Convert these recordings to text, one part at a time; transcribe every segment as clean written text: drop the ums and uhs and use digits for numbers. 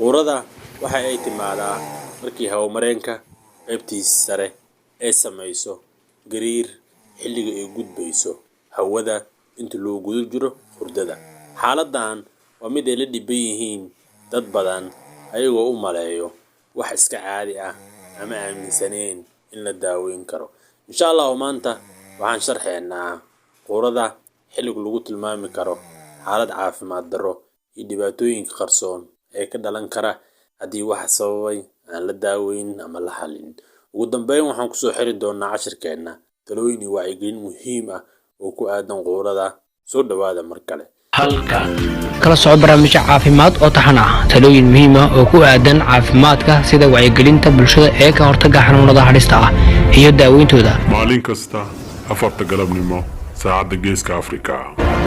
Quurada waxa ay timaadaa markii hawo-mareenka qaybtiisa sare ay samayso gariir xilliga ay gudbayso hawada inta loo guda jiro hurdada. Xaaladdan waa mid ay la dhibban yihiin dad badan ayagoo u maleeyo wax iska caadi ah ama aaminsaneen in la daaweyn karo. Insha Allahu maanta waxaan sharxeynaa quurada xilliga lagu tilmaami karo xaalad caafimaad darro iyo dhibaatooyinka qarsoon ee ka dhalan kara haddii wax sababay aan la daaweyn ama la xallin. Ugu dambeyn waxaan kusoo xiri doonaa cashirkeenna talooyin iyo wacyigelin muhiim ah oo ku aadan quurada. Soo dhawaada mar kale. halkan kala soco barnaamijyo caafimaad oo taxan ah talooyin muhiim ah oo ku aadan caafimaadka sida wacyigelinta bulshada ee ka hortagga xanuunada halista ah iyo daaweyntooda. maalin kasta 4 galabnimo saacadda Geeska Afrika.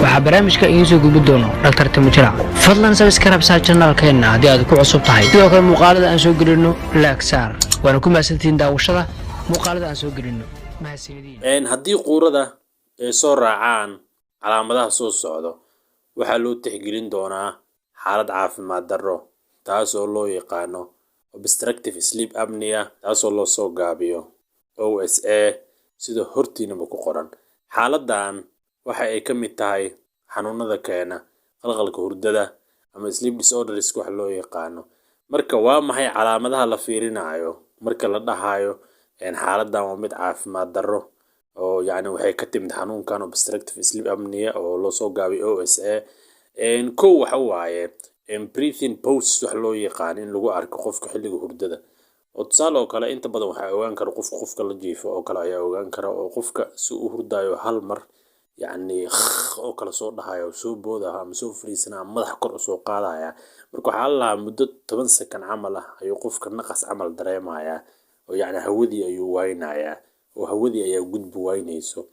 waxaa barnaamijka idiin soo gudbin doono Dr. Timujira. fadlan subscribe channelkeena haddii aad ku cusub tahay. sidoo kale muuqaalada aan soo gelino like saar. waana ku mahadsantihiin daawashada muuqaalada aan soo gelino. mahadsanidin. Haddii quurada ay soo raacaan calaamadaha soo socdo waxaa loo tixgelin doonaa xaalad caafimaad darro taas oo loo yaqaano obstructive sleep apnea taasoo loo soo gaabiyo OSA sida hortiinaba ku qoran. Xaaladdan waxa ay ka mid tahay xanuunada keena qalqalka hurdada ama sleep disorders wax loo yaqaano. Marka waa maxay calaamadaha la fiirinayo marka la dhahayo xaaladdan waa mid caafimaad darro oo waxay ka timid xanuunkan obstructive sleep apnea oo loo soo gaabiyo OSA. kow waxa waaye breathing pauses wax loo yaqaan in lagu arko qofka xilliga hurdada. oo tusaale oo kale inta badan waxaa ogaan kara qofka la jiifo oo kale ayaa ogaan kara oo qofka si uu hurdayo hal mar oo kala soo dhahayo soo boodaha ama soo fariisanaa madax kor u soo qaadaya. marka waxaa la lahaa muddo 10 second camal ah ayuu qofka naqas camal dareemaya oo hawadii ayuu waynayaa oo hawadii ayaa gudbi waynayso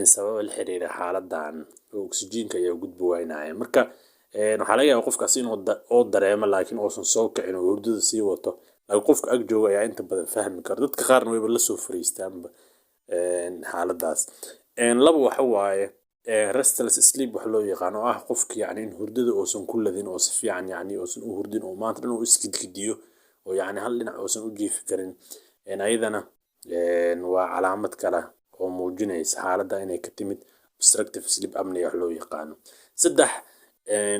sabab la xiriira xaaladdan oo oksijiinka ayaa gudbi waynaya. marka waxaa laga yaabaa qofkaas inuu dareemo laakiin uusan soo kicin oo hurdada sii wato laakiin qofka ag jooga ayaa inta badan fahmi kara. dadka qaarna wayba la soo fariistaanba xaaladdaas. laba waxa waaye restless sleep wax loo yaqaan oo ah qofka in hurdada uusan ku ladin oo si fiican uusan u hurdin oo maanta dhan uu iskidkidiyo oo hal dhinac uusan u jiifi karin. ayadana waa calaamad kale oo muujinaysa xaaladda inay ka timid obstructive sleep apnea wax loo yaqaano. saddex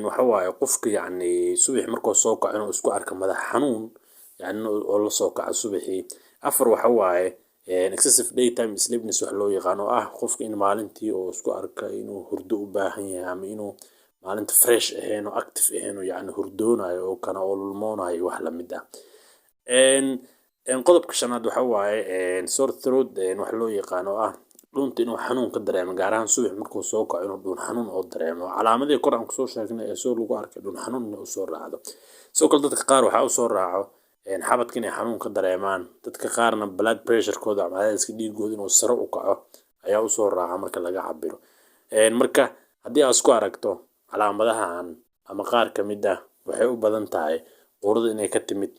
waxa waaye qofka subax markuu soo kaco inuu isku arko madax xanuun oo la soo kaco subaxii. afar waxa waaye excessive daytime sleepiness wax loo yaqaan oo ah qofka in maalintii oo isku arka inuu hurdo u baahan yahay ama inuu maalinta fresh ahayn oo active ahayn oo hurdoonayo oo kana oo lulmoonayo wax la mid ah. qodobka shanaad waxa waaye sore throat wax loo yaqaan oo ah dhuunta inuu xanuun ka dareemo gaar ahaan subax markuu soo kaco inuu dhuun xanuun oo dareemo. calaamadii kor aan kusoo sheegnay ee soo lagu arkay dhuun xanuun inuu soo raacdo. sidoo kale dadka qaar waxaa u soo raaco xabadka inay xanuun ka dareemaan. dadka qaarna blood pressure-kooda ama cadaadiska dhiigooda inuu sare u kaco ayaa u soo raaca marka laga cabiro. marka haddii aad isku aragto calaamadahan ama qaar ka mid ah waxay u badan tahay quurada inay ka timid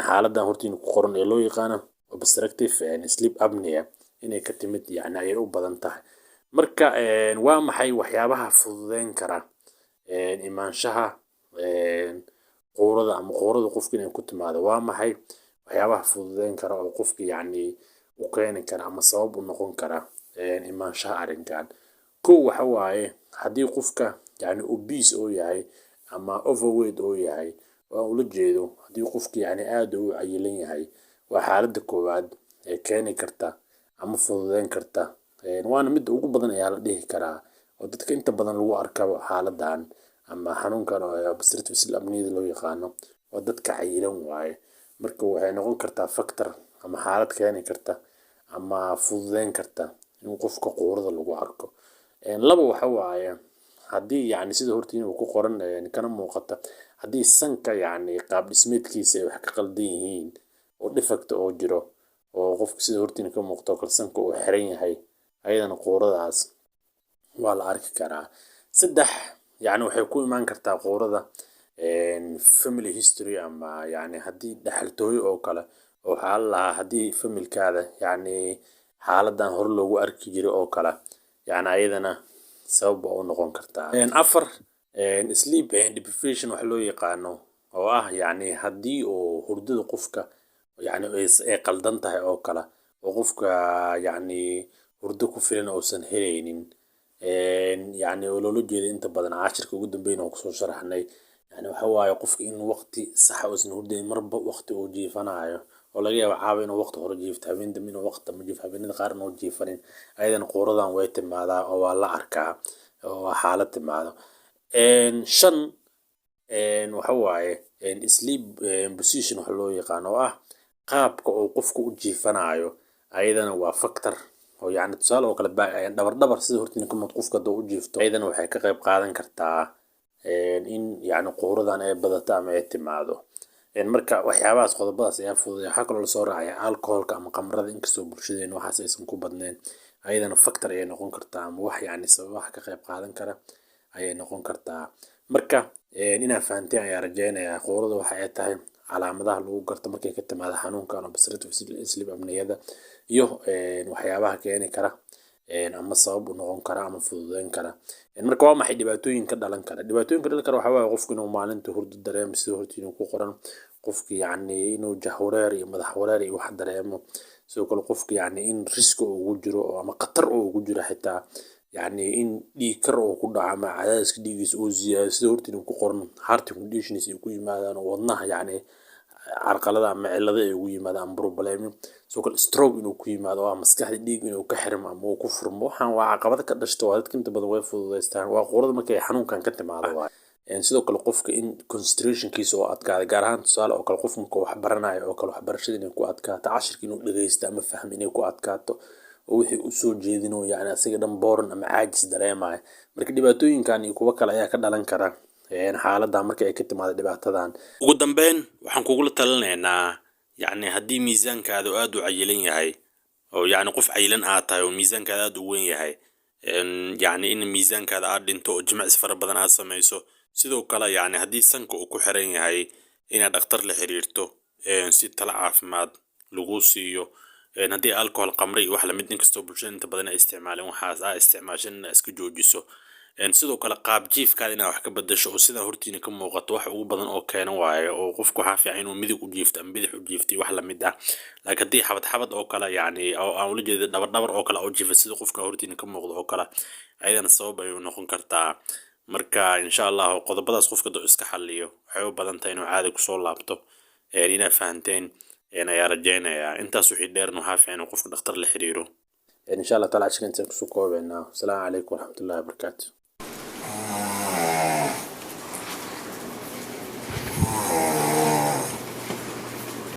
xaaladdan hortiina ku qoran ee loo yaqaano obstructive sleep apnea inay ka timid ayay u badan tahay. marka waa maxay waxyaabaha fududeyn kara imaanshaha quurada ama quurada qofka inay ku timaado. waa maxay waxyaabaha fududeyn kara oo qofka u keeni kara ama sabab u noqon kara imaanshaha arrinkan. kow waxa waaye haddii qofka obese oo yahay ama overweight oo yahay waa ula jeedo haddii qofka aad u cayilan yahay waa xaaladda koowaad ee keeni karta ama fududeyn karta. waana midda ugu badan ayaa la dhihi karaa oo dadka inta badan lagu arkaba xaaladdan ama xanuunkan oo obstructive sleep apnea loo yaqaano waa dadka cayilan waaye. marka waxay noqon kartaa factor ama xaalad keeni karta ama fududeyn karta in qofka quurada lagu arko. laba waxa waaye haddii sida hortiina ku qoran kana muuqata haddii sanka qaab dhismeedkiisa ay wax ka qaldan yihiin oo defect oo jiro oo qofka sida hortiina ka muuqato kala sanka uu xiran yahay ayadana quuradaas waa la arki karaa. saddex waxay ku imaan kartaa quurada family history ama haddii dhaxaltooyo oo kale oo waxaa la lahaa haddii familkaada xaaladdan hore loogu arki jiray oo kale ayadana sabab u noqon kartaa. afar sleep deprivation wax loo yaqaano oo ah yacni haddii uu hurdada qofka yacni ay qaldan tahay oo kale oo qofka yacni hurdo ku filan uusan helaynin yacni oo loola jeeda inta badan cashirka ugu dambeyn oo kusoo sharaxnay yani waxa waaye qofka in waqti sax uusan hurdayn marba waqti uu jiifanayo oo laga yaabo caawa inuu waqti hore jiifto habeen dambe inuu waqti dambe jiifto habeenada qaar inuu jiifanin ayadana quuradan way timaadaa oo waa la arkaa oo waa xaalad timaado shan waxa waaye sleep position waxa loo yaqaan oo ah qaabka uu qofku u jiifanayo ayadana waa factor oo yacni tusaale oo kale dhabar sida hortiina ka muuqdo qofka hadduu u jiifto ayadana waxay ka qayb qaadan kartaa in yacni quuradan ay badato ama ay timaado marka waxyaabahaas qodobadaas ayaa fududay waxaa kaloo lasoo raacaya alcoholka ama khamrada inkastoo bulshadeena waxaas aysan ku badnayn ayadana factor ayay noqon kartaa ama wax yacni sababaha ka qayb qaadan kara ayay noqon kartaa marka inaa fahanteen ayaa rajaynayaa quurada waxa ay tahay calaamadaha lagu garto markay ka timaado xanuunkan obstructive sleep apnea-da iyo waxyaabaha keeni kara ama sabab u noqon kara ama fududeyn kara marka waa maxay dhibaatooyin ka dhalan kara dhibaatooyin ka dhalan kara waxaa waaye qofku inuu maalinta hurdo dareemo sida hortiina ku qoran qofki yacni inuu jahwareer iyo madax wareer iyo wax dareemo sidoo kale qofki yacni in riski ugu jiro ama khatar ugu jiro xitaa yacni in dhiig kar uu ku dhaco ama cadaadiska dhiiggiisa uu ziyaado sida hortiina ku qoran heart conditions ay ku yimaadaan oo wadnaha yacni carqalada ama cillado ay ugu yimaadaan ama problemi sidoo kale stroke inuu ku yimaado oo ah maskaxda dhiig inuu ka xirmo ama uu ku furmo waxaan waa caqabado ka dhashto waa dadka inta badan way fududaystaan waa quurada markay xanuunkan ka timaado waaye sidoo kale qofka in concentrationkiisa oo adkaada gaar ahaan tusaale oo kale qof marka wax baranayo oo kale waxbarashada inay ku adkaato cashirka inuu dhageysto ama fahmo inay ku adkaato oo wixii u soo jeedinoo yacni asaga dhan booran ama caajis dareemayo marka dhibaatooyinkan iyo kuwo kale ayaa ka dhalan kara xaaladda marka ay ka timaado dhibaatadan ugu dambeyn waxaan kugula talinaynaa yacni haddii miisaankaadu aad u cayilan yahay oo yacni qof cayilan aad tahay oo miisaankaada aad u weyn yahay yacni in miisaankaada aad dhinto oo jimicsi fara badan aad samayso sidoo kale yacni haddii sanka uu ku xiran yahay inaad dhakhtar la xiriirto si talo caafimaad lagu siiyo haddii alcohol qamri iyo wax lamid inkastoo bulshada inta badan ay isticmaaleen waxaas aa isticmaashan inaad iska joojiso sidoo kale qaab jiifkaada inaad wax ka bedasho oo sidaa hortiina ka muuqato wax ugu badan oo keena waayo oo qofku waxaa fiican inuu midig u jiifto ama bidix u jiifto wax lamid ah laakiin haddii xabad oo kale yacni oo aan ula jeeda dhabar oo kale oo jiifa sida qofka hortiina ka muuqdo oo kale ayadana sabab ay u noqon kartaa marka insha allah qodobadaas qofka doo iska xalliyo waxay u badan tahay inuu caadi kusoo laabto inaad fahanteen ayaa rajaynayaa intaas wixii dheerna waxaa fiican inuu qofka dhakhtar la xiriiro insha allah taala casharka intaan kusoo koobaynaa asalaamu calaykum waraxmatullahi wabarakaatu